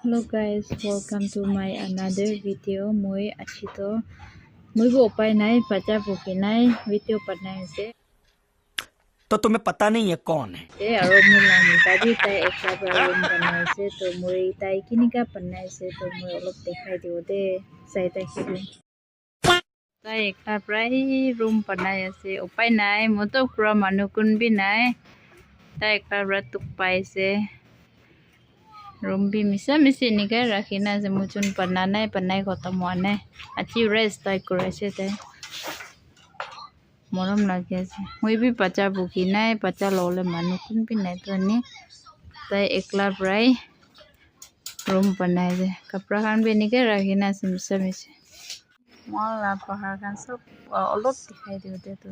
Hello guys, welcome to my another video. Moi achito moi bo pai nai pacha buki nai video panai se तो तुम्हें पता नहीं है कौन है te aro mulang tadi tai ekla room panai se to moi tai kini ka panai se to moi olop dekhai dio de sai tai kini tai ekla prai room panai ase upai nai moto pura manukun bi nai tai ekla ratuk pai se room bi misa misi ni ka rakhina se muchun panai khotam wane achi rest tai kore se te moram lage se moi bi pacha buki nai pacha lole manukun bi nai to ni tai ekla prai room panai je kapra khan bi ni ka rakhina se misa misi mala pahar khan sob olop dikhai dio de to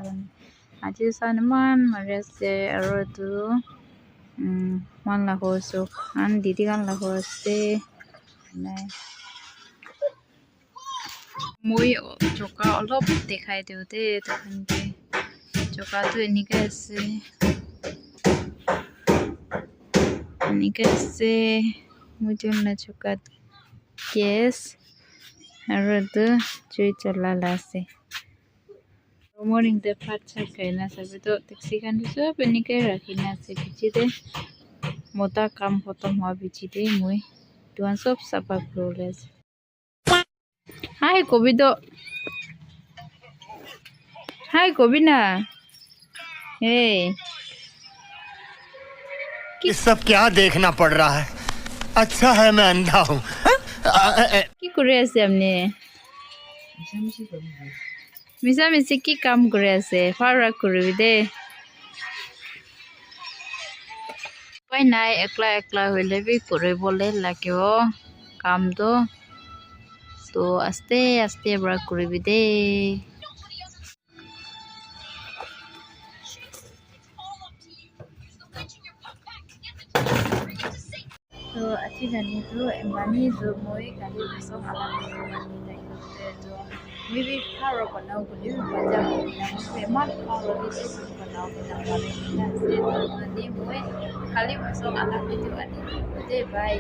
achi sanman mare se aro tu man la ho so an didi kan la ho se nai moi choka olop dekhai dio de to khan ke choka tu enika se mujun na choka yes aro tu chui chala la se morning de phat chat kaina sabe to taxi kan bi sob enika rakhina se bichi de mota kam khotom hua bichi de moi tuan sob sapa prole Hai Kobido. Hai Kobina. Hey. ये सब क्या देखना पड़ रहा है अच्छा है मैं अंधा हूँ কি করে আছে আপনি মিশামিশি কি কাম করে আছে ফারা করবি দে উপায় নাই একলা একলা হইলে বি করে বলে লাগিব কাম তো আস্তে আস্তে এবার করবি দে তো আজি জানি তো এমানি তো মই কালি বছর আলাদা মানি তাইতে তো মিবি খারো বানাও বলি বাজা এমান খারো দিতে বানাও না মানে না সে তো মানে মই কালি বছর আলাদা ভিডিও আনি দে বাই